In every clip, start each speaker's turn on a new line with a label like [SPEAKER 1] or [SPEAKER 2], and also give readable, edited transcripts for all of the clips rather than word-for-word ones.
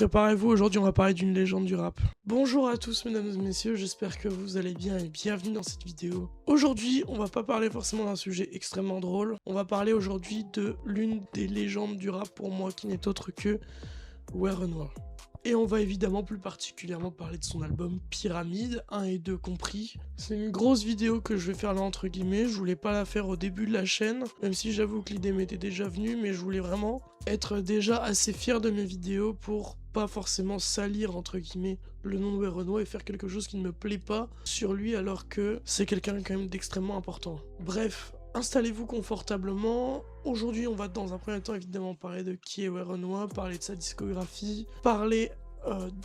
[SPEAKER 1] préparez-vous, aujourd'hui on va parler d'une légende du rap. Bonjour à tous mesdames et messieurs, j'espère que vous allez bien et bienvenue dans cette vidéo. Aujourd'hui, on va pas parler forcément d'un sujet extrêmement drôle, on va parler aujourd'hui de l'une des légendes du rap pour moi qui n'est autre que Werenoi. Et on va évidemment plus particulièrement parler de son album Pyramide, 1 et 2 compris. C'est une grosse vidéo que je vais faire là entre guillemets, je voulais pas la faire au début de la chaîne, même si j'avoue que l'idée m'était déjà venue, mais je voulais vraiment être déjà assez fier de mes vidéos pour pas forcément salir entre guillemets le nom de Werenoi et faire quelque chose qui ne me plaît pas sur lui alors que c'est quelqu'un quand même d'extrêmement important. Bref, installez-vous confortablement. Aujourd'hui, on va dans un premier temps évidemment parler de qui est Werenoi, parler de sa discographie, parler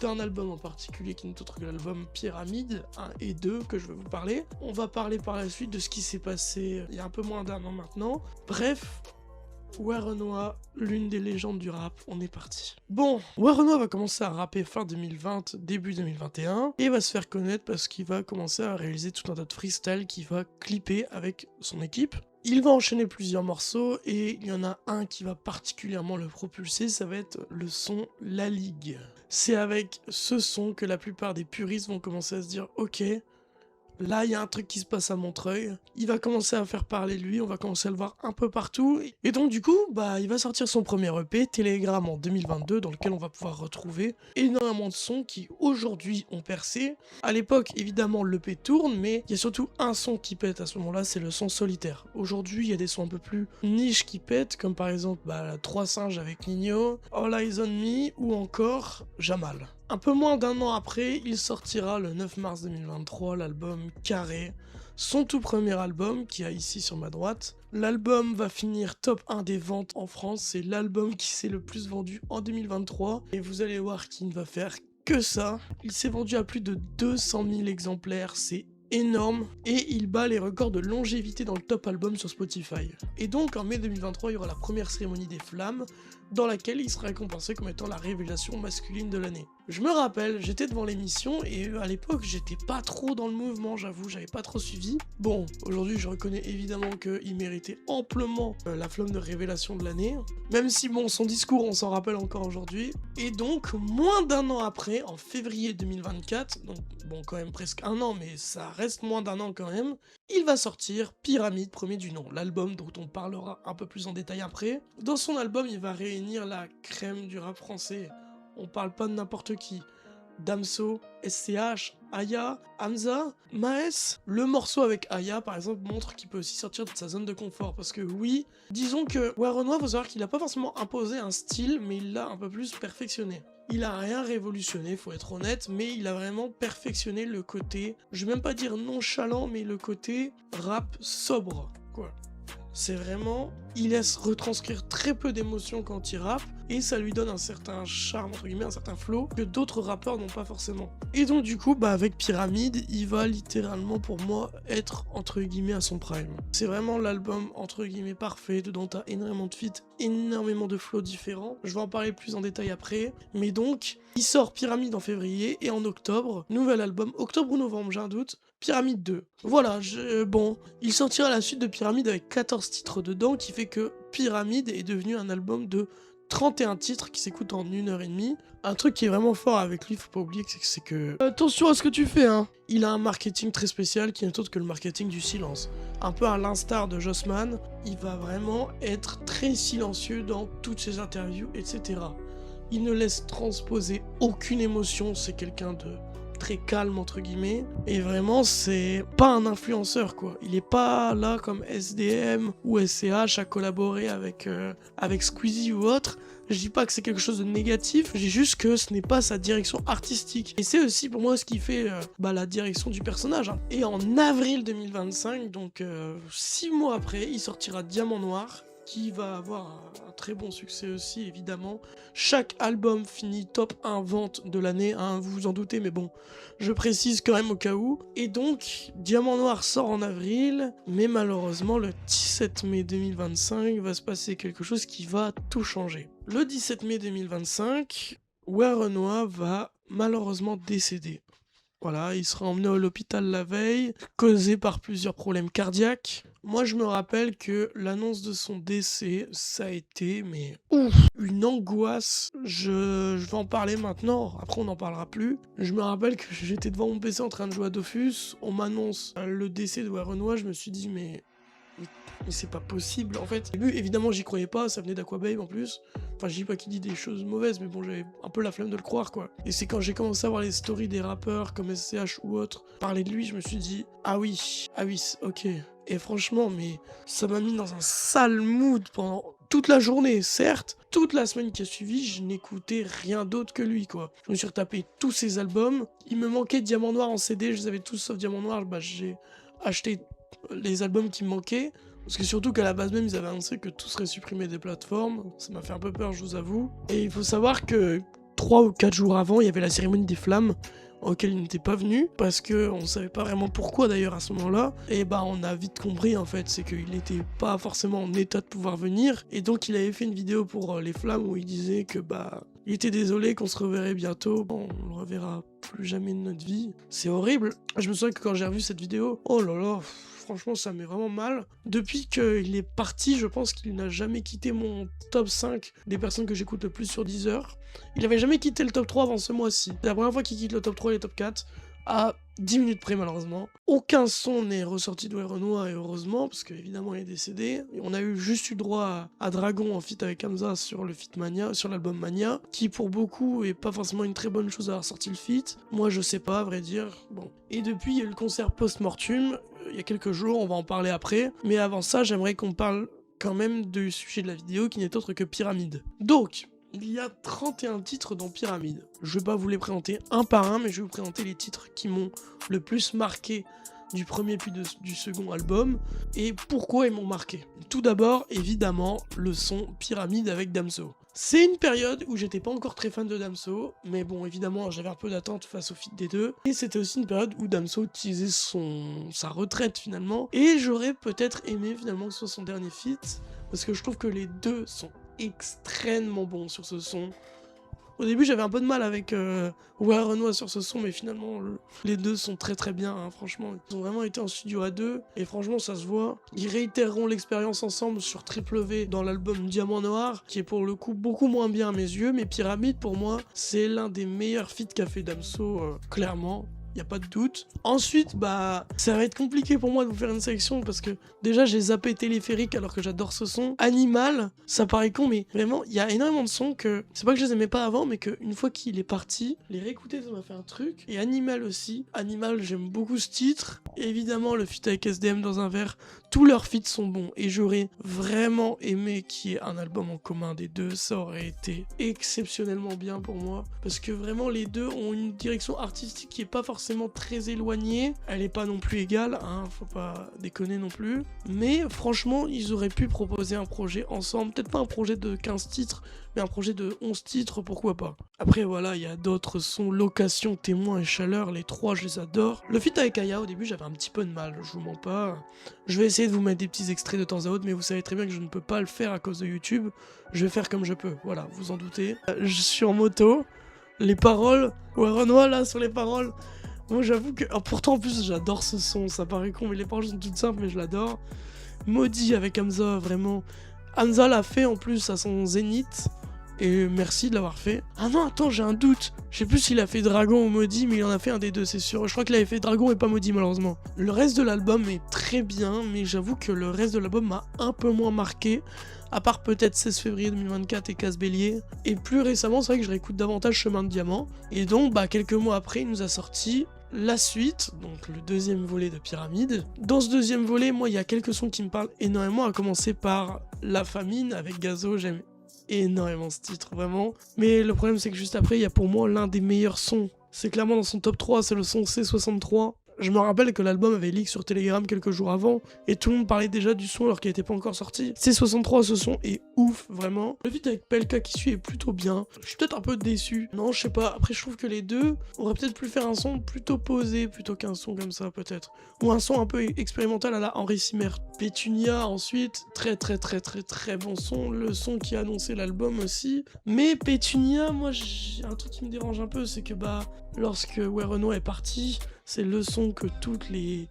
[SPEAKER 1] d'un album en particulier qui n'est autre que l'album Pyramide 1 et 2 que je vais vous parler. On va parler par la suite de ce qui s'est passé il y a un peu moins d'1 an maintenant. Bref, Werenoi, l'une des légendes du rap, on est parti. Bon, Werenoi va commencer à rapper fin 2020, début 2021, et va se faire connaître parce qu'il va commencer à réaliser tout un tas de freestyle qu'il va clipper avec son équipe. Il va enchaîner plusieurs morceaux, et il y en a un qui va particulièrement le propulser, ça va être le son La Ligue. C'est avec ce son que la plupart des puristes vont commencer à se dire « Ok, là, il y a un truc qui se passe à Montreuil, il va commencer à faire parler de lui, on va commencer à le voir un peu partout. » Et donc du coup, il va sortir son premier EP, Telegram en 2022, dans lequel on va pouvoir retrouver énormément de sons qui aujourd'hui ont percé. À l'époque, évidemment, l'EP tourne, mais il y a surtout un son qui pète à ce moment-là, c'est le son Solitaire. Aujourd'hui, il y a des sons un peu plus niches qui pètent, comme par exemple Trois singes avec Nino, All Eyes on Me, ou encore Jamal. Un peu moins d'1 an après, il sortira le 9 mars 2023 l'album Carré, son tout premier album qui a ici sur ma droite. L'album va finir top 1 des ventes en France, c'est l'album qui s'est le plus vendu en 2023 et vous allez voir qu'il ne va faire que ça. Il s'est vendu à plus de 200 000 exemplaires, c'est énorme, et il bat les records de longévité dans le top album sur Spotify. Et donc en mai 2023, il y aura la première cérémonie des flammes, dans laquelle il sera récompensé comme étant la révélation masculine de l'année. Je me rappelle, j'étais devant l'émission et à l'époque j'étais pas trop dans le mouvement, j'avoue, j'avais pas trop suivi. Bon, aujourd'hui je reconnais évidemment qu'il méritait amplement la flamme de révélation de l'année, même si bon, son discours on s'en rappelle encore aujourd'hui. Et donc, moins d'1 an après, en février 2024, donc bon quand même presque 1 an, mais ça reste moins d'1 an quand même, il va sortir Pyramide, premier du nom, l'album dont on parlera un peu plus en détail après. Dans son album, il va réunir la crème du rap français. On parle pas de n'importe qui. Damso, SCH, Aya, Hamza, Maes. Le morceau avec Aya, par exemple, montre qu'il peut aussi sortir de sa zone de confort. Parce que oui, disons que Werenoi, faut savoir qu'il a pas forcément imposé un style, mais il l'a un peu plus perfectionné. Il a rien révolutionné, faut être honnête, mais il a vraiment perfectionné le côté, je vais même pas dire nonchalant, mais le côté rap sobre, quoi. C'est vraiment, il laisse retranscrire très peu d'émotions quand il rappe, et ça lui donne un certain charme, entre guillemets, un certain flow, que d'autres rappeurs n'ont pas forcément. Et donc du coup, avec Pyramide, il va littéralement pour moi être, entre guillemets, à son prime. C'est vraiment l'album, entre guillemets, parfait, dedans t'as énormément de feats, énormément de flows différents, je vais en parler plus en détail après, mais donc, il sort Pyramide en février, et en octobre, nouvel album, octobre ou novembre, j'ai un doute, Pyramide 2. Voilà, bon, il sortira la suite de Pyramide avec 14 titres dedans, qui fait que Pyramide est devenu un album de 31 titres qui s'écoutent en 1h30. Un truc qui est vraiment fort avec lui, faut pas oublier, c'est que... Attention à ce que tu fais, hein. Il a un marketing très spécial qui n'est autre que le marketing du silence. Un peu à l'instar de Jossman, il va vraiment être très silencieux dans toutes ses interviews, etc. Il ne laisse transposer aucune émotion, c'est quelqu'un de très calme entre guillemets, et vraiment c'est pas un influenceur quoi, il est pas là comme SDM ou SCH à collaborer avec Squeezie ou autre. Je dis pas que c'est quelque chose de négatif, je dis juste que ce n'est pas sa direction artistique. Et c'est aussi pour moi ce qui fait la direction du personnage. Hein. Et en avril 2025, donc 6 mois après, il sortira Diamant Noir, qui va avoir un très bon succès aussi, évidemment. Chaque album finit top 1 vente de l'année, hein, vous vous en doutez, mais bon, je précise quand même au cas où. Et donc, Diamant Noir sort en avril, mais malheureusement, le 17 mai 2025, va se passer quelque chose qui va tout changer. Le 17 mai 2025, Werenoi va malheureusement décéder. Voilà, il sera emmené à l'hôpital la veille, causé par plusieurs problèmes cardiaques. Moi, je me rappelle que l'annonce de son décès, ça a été, mais ouf, une angoisse. Je vais en parler maintenant, après on n'en parlera plus. Je me rappelle que j'étais devant mon PC en train de jouer à Dofus, on m'annonce le décès de Renoir, je me suis dit, mais c'est pas possible en fait. Au début, évidemment, j'y croyais pas, ça venait d'Aquababe en plus. Enfin, je dis pas qu'il dit des choses mauvaises, mais bon, j'avais un peu la flemme de le croire quoi. Et c'est quand j'ai commencé à voir les stories des rappeurs comme SCH ou autres parler de lui, je me suis dit, ah oui, ok. Et franchement, mais ça m'a mis dans un sale mood pendant toute la journée, certes. Toute la semaine qui a suivi, je n'écoutais rien d'autre que lui, quoi. Je me suis retapé tous ses albums. Il me manquait Diamant Noir en CD, je les avais tous sauf Diamant Noir. Bah, j'ai acheté les albums qui me manquaient. Parce que surtout qu'à la base même, ils avaient annoncé que tout serait supprimé des plateformes. Ça m'a fait un peu peur, je vous avoue. Et il faut savoir que 3 ou 4 jours avant, il y avait la cérémonie des flammes, auquel il n'était pas venu, parce que on savait pas vraiment pourquoi d'ailleurs à ce moment-là. Et bah on a vite compris en fait, c'est qu'il n'était pas forcément en état de pouvoir venir. Et donc il avait fait une vidéo pour les flammes où il disait que bah il était désolé, qu'on se reverrait bientôt. On le reverra plus jamais de notre vie. C'est horrible. Je me souviens que quand j'ai revu cette vidéo, oh là là, franchement ça met vraiment mal. Depuis qu'il est parti, je pense qu'il n'a jamais quitté mon top 5 des personnes que j'écoute le plus sur Deezer. Il avait jamais quitté le top 3 avant ce mois-ci. C'est la première fois qu'il quitte le top 3 et le top 4. À 10 minutes près malheureusement. Aucun son n'est ressorti de Renoir et heureusement parce qu'évidemment il est décédé. Et on a juste eu droit à Dragon en feat avec Hamza sur le feat Mania, sur l'album Mania, qui pour beaucoup est pas forcément une très bonne chose d'avoir sorti le feat. Moi je sais pas à vrai dire. Bon. Et depuis il y a eu le concert Post-Mortem, il y a quelques jours, on va en parler après. Mais avant ça j'aimerais qu'on parle quand même du sujet de la vidéo qui n'est autre que Pyramide. Donc il y a 31 titres dans Pyramide. Je vais pas vous les présenter un par un, mais je vais vous présenter les titres qui m'ont le plus marqué du premier puis du second album, et pourquoi ils m'ont marqué. Tout d'abord, évidemment, le son Pyramide avec Damso. C'est une période où j'étais pas encore très fan de Damso, mais bon, évidemment, j'avais un peu d'attente face au feat des deux, et c'était aussi une période où Damso teasait sa retraite finalement, et j'aurais peut-être aimé finalement que ce soit son dernier feat, parce que je trouve que les deux sont extrêmement bon sur ce son. Au début j'avais un peu de mal avec Renoir sur ce son, mais finalement les deux sont très bien, hein, franchement. Ils ont vraiment été en studio à deux, et franchement ça se voit. Ils réitéreront l'expérience ensemble sur Triple V dans l'album Diamant Noir, qui est pour le coup beaucoup moins bien à mes yeux, mais Pyramide pour moi c'est l'un des meilleurs feats qu'a fait Damso, clairement. Y a pas de doute. Ensuite, bah, ça va être compliqué pour moi de vous faire une sélection parce que déjà j'ai zappé Téléphérique alors que j'adore ce son. Animal, ça paraît con, mais vraiment, il y a énormément de sons que c'est pas que je les aimais pas avant, mais qu'une fois qu'il est parti, les réécouter ça m'a fait un truc. Et Animal aussi. Animal, j'aime beaucoup ce titre. Et évidemment, le feat avec SDM dans un verre. Tous leurs feats sont bons et j'aurais vraiment aimé qu'il y ait un album en commun des deux. Ça aurait été exceptionnellement bien pour moi parce que vraiment les deux ont une direction artistique qui est pas forcément très éloignée. Elle est pas non plus égale, hein, faut pas déconner non plus. Mais franchement, ils auraient pu proposer un projet ensemble. Peut-être pas un projet de 15 titres, mais un projet de 11 titres, pourquoi pas. Après voilà, il y a d'autres sons, Location, Témoin et Chaleur, les trois je les adore. Le feat avec Aya, au début j'avais un petit peu de mal, je vous mens pas. Je vais essayer de vous mettre des petits extraits de temps à autre, mais vous savez très bien que je ne peux pas le faire à cause de YouTube. Je vais faire comme je peux, voilà, vous en doutez. Je suis en moto, les paroles, ouais Renoir là sur les paroles. Moi j'avoue que, pourtant en plus j'adore ce son, ça paraît con, mais les paroles sont toutes simples, mais je l'adore. Maudit avec Hamza, vraiment. Hamza l'a fait en plus à son zénith. Et merci de l'avoir fait. Ah non, attends, j'ai un doute. Je sais plus s'il a fait Dragon ou Maudit, mais il en a fait un des deux, c'est sûr. Je crois qu'il avait fait Dragon et pas Maudit, malheureusement. Le reste de l'album est très bien, mais j'avoue que le reste de l'album m'a un peu moins marqué. À part peut-être 16 février 2024 et Casse-Bélier. Et plus récemment, c'est vrai que je réécoute davantage Chemin de Diamant. Et donc, bah, quelques mois après, il nous a sorti la suite, donc le deuxième volet de Pyramide. Dans ce deuxième volet, moi, il y a quelques sons qui me parlent énormément, à commencer par La Famine avec Gazo, j'aime énormément ce titre, vraiment. Mais le problème, c'est que juste après, il y a pour moi l'un des meilleurs sons. C'est clairement dans son top 3, c'est le son C63. Je me rappelle que l'album avait leak sur Telegram quelques jours avant, et tout le monde parlait déjà du son alors qu'il n'était pas encore sorti. C63, ce son est ouf, vraiment. Le feat avec Pelka qui suit est plutôt bien. Je suis peut-être un peu déçu. Non, je sais pas. Après, je trouve que les deux auraient peut-être pu faire un son plutôt posé, plutôt qu'un son comme ça, peut-être. Ou un son un peu expérimental à la Henri Simmer. Pétunia, ensuite, très bon son. Le son qui a annoncé l'album aussi. Mais Pétunia, moi, j'ai un truc qui me dérange un peu, c'est que, bah, lorsque Renoir est parti, c'est le son que toutes les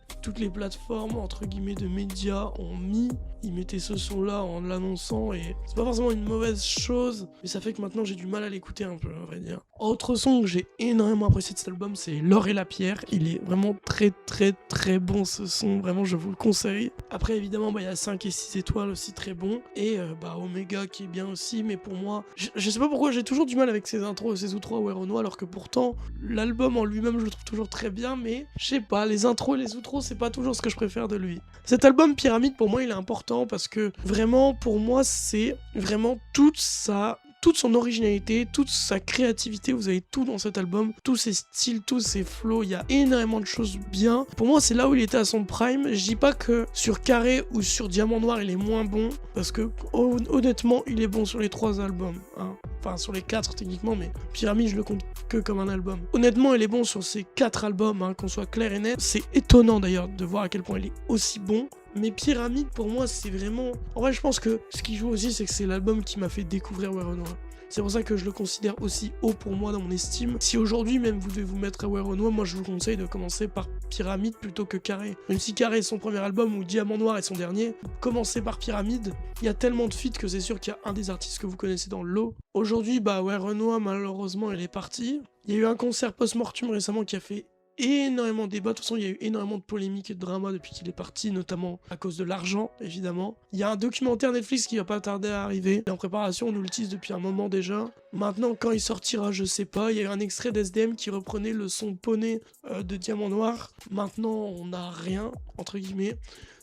[SPEAKER 1] plateformes entre guillemets de médias ont mis. Ils mettaient ce son là en l'annonçant et c'est pas forcément une mauvaise chose, mais ça fait que maintenant j'ai du mal à l'écouter un peu, à vrai dire. Autre son que j'ai énormément apprécié de cet album, c'est L'or et la pierre. Il est vraiment très bon ce son, vraiment je vous le conseille. Après évidemment il y a 5 et 6 étoiles aussi très bon, et Omega qui est bien aussi, mais pour moi, je sais pas pourquoi j'ai toujours du mal avec ces intros, ces outros à Werenoi, alors que pourtant l'album en lui-même je le trouve toujours très bien, mais je sais pas, les intros et les outros c'est pas toujours ce que je préfère de lui. Cet album Pyramide pour moi il est important parce que vraiment pour moi c'est vraiment toute son originalité, toute sa créativité, vous avez tout dans cet album, tous ses styles, tous ses flows, il y a énormément de choses bien. Pour moi, c'est là où il était à son prime. Je dis pas que sur Carré ou sur Diamant Noir, il est moins bon, parce que honnêtement, il est bon sur les 3 albums. Hein. Enfin, sur les 4 techniquement, mais Pyramide, je le compte que comme un album. Honnêtement, il est bon sur ces 4 albums, hein, qu'on soit clair et net. C'est étonnant d'ailleurs de voir à quel point il est aussi bon. Mais Pyramide, pour moi, c'est vraiment... En vrai, je pense que ce qui joue aussi, c'est que c'est l'album qui m'a fait découvrir Werenoi. C'est pour ça que je le considère aussi haut pour moi dans mon estime. Si aujourd'hui même vous devez vous mettre à Werenoi, moi je vous conseille de commencer par Pyramide plutôt que Carré. Même si Carré est son premier album ou Diamant Noir est son dernier, commencez par Pyramide. Il y a tellement de feats que c'est sûr qu'il y a un des artistes que vous connaissez dans le lot. Aujourd'hui, Werenoi, malheureusement, elle est partie. Il y a eu un concert post-mortem récemment qui a fait énormément de débats. De toute façon, il y a eu énormément de polémiques et de dramas depuis qu'il est parti, notamment à cause de l'argent, évidemment. Il y a un documentaire Netflix qui va pas tarder à arriver. Il est en préparation, on nous le tease depuis un moment déjà. Maintenant, quand il sortira, je sais pas. Il y a eu un extrait d'SDM qui reprenait le son poney de Diamant Noir. Maintenant, on n'a rien, entre guillemets.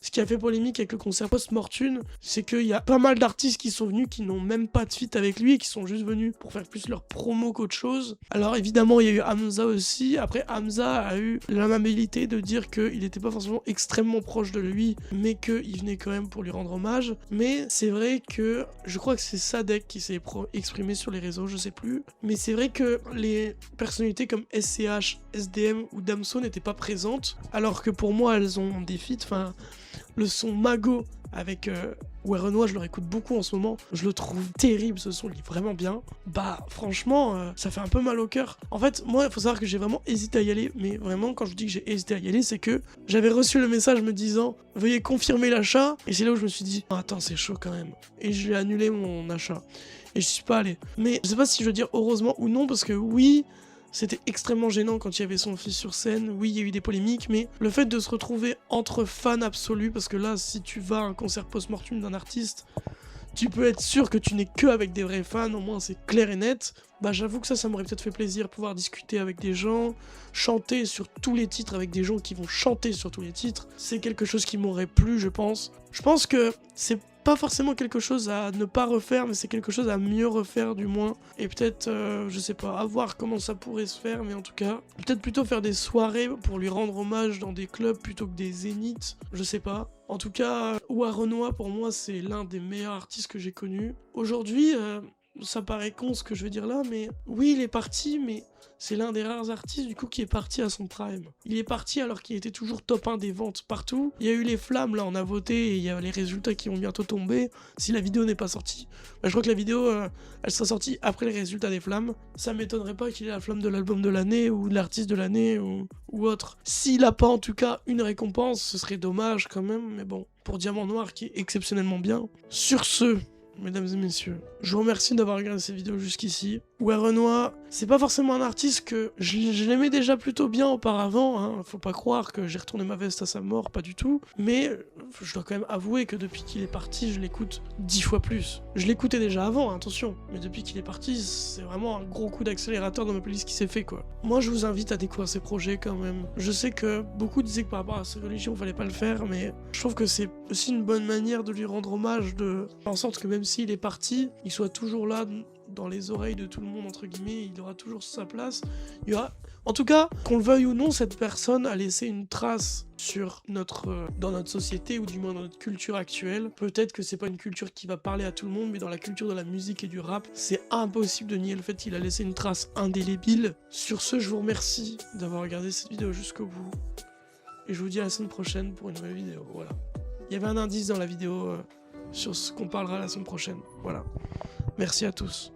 [SPEAKER 1] Ce qui a fait polémique avec le concert post-mortem, c'est qu'il y a pas mal d'artistes qui sont venus qui n'ont même pas de feat avec lui et qui sont juste venus pour faire plus leur promo qu'autre chose. Alors évidemment, il y a eu Hamza aussi. Après, Hamza a eu l'amabilité de dire qu'il n'était pas forcément extrêmement proche de lui, mais qu'il venait quand même pour lui rendre hommage. Mais c'est vrai que, je crois que c'est Sadek qui s'est exprimé sur les réseaux, je sais plus. Mais c'est vrai que les personnalités comme SCH, SDM ou Damso n'étaient pas présentes, alors que pour moi, elles ont des feats, enfin... Le son Mago avec Werenoi, je le réécoute beaucoup en ce moment. Je le trouve terrible, ce son, il est vraiment bien. Franchement, ça fait un peu mal au cœur. En fait, moi, il faut savoir que j'ai vraiment hésité à y aller. Mais vraiment, quand je dis que j'ai hésité à y aller, c'est que j'avais reçu le message me disant « Veuillez confirmer l'achat ». Et c'est là où je me suis dit « Attends, c'est chaud quand même ». Et j'ai annulé mon achat. Et je suis pas allé. Mais je sais pas si je veux dire heureusement ou non, parce que oui... C'était extrêmement gênant quand il y avait son fils sur scène. Oui, il y a eu des polémiques, mais le fait de se retrouver entre fans absolus, parce que là, si tu vas à un concert post-mortem d'un artiste, tu peux être sûr que tu n'es que avec des vrais fans, au moins c'est clair et net. J'avoue que ça m'aurait peut-être fait plaisir, pouvoir discuter avec des gens, chanter sur tous les titres avec des gens qui vont chanter sur tous les titres. C'est quelque chose qui m'aurait plu, je pense. Je pense que c'est pas forcément quelque chose à ne pas refaire, mais c'est quelque chose à mieux refaire du moins. Et peut-être, je sais pas, à voir comment ça pourrait se faire, mais en tout cas, peut-être plutôt faire des soirées pour lui rendre hommage dans des clubs plutôt que des zéniths, je sais pas. En tout cas, Werenoi pour moi c'est l'un des meilleurs artistes que j'ai connus. Aujourd'hui, ça paraît con ce que je veux dire là, mais oui, il est parti, mais c'est l'un des rares artistes du coup qui est parti à son prime. Il est parti alors qu'il était toujours top 1 des ventes partout. Il y a eu les flammes, là on a voté et il y a les résultats qui vont bientôt tomber si la vidéo n'est pas sortie. Je crois que la vidéo, elle sera sortie après les résultats des flammes. Ça m'étonnerait pas qu'il ait la flamme de l'album de l'année ou de l'artiste de l'année ou autre. S'il a pas en tout cas une récompense, ce serait dommage quand même, mais bon. Pour Diamant Noir qui est exceptionnellement bien. Sur ce... Mesdames et messieurs, je vous remercie d'avoir regardé cette vidéo jusqu'ici. Werenoi, c'est pas forcément un artiste que je l'aimais déjà plutôt bien auparavant, hein. Faut pas croire que j'ai retourné ma veste à sa mort, pas du tout. Mais je dois quand même avouer que depuis qu'il est parti, je l'écoute 10 fois plus. Je l'écoutais déjà avant, hein, attention, mais depuis qu'il est parti, c'est vraiment un gros coup d'accélérateur dans ma playlist qui s'est fait, quoi. Moi, je vous invite à découvrir ses projets quand même. Je sais que beaucoup disaient que par rapport à sa religion, fallait pas le faire, mais je trouve que c'est aussi une bonne manière de lui rendre hommage, de faire en sorte que même s'il est parti, il soit toujours là dans les oreilles de tout le monde, entre guillemets, il aura toujours sa place. Il y aura... En tout cas, qu'on le veuille ou non, cette personne a laissé une trace sur dans notre société, ou du moins dans notre culture actuelle. Peut-être que c'est pas une culture qui va parler à tout le monde, mais dans la culture de la musique et du rap, c'est impossible de nier le fait qu'il a laissé une trace indélébile. Sur ce, je vous remercie d'avoir regardé cette vidéo jusqu'au bout. Et je vous dis à la semaine prochaine pour une nouvelle vidéo, voilà. Il y avait un indice dans la vidéo sur ce qu'on parlera la semaine prochaine, voilà. Merci à tous.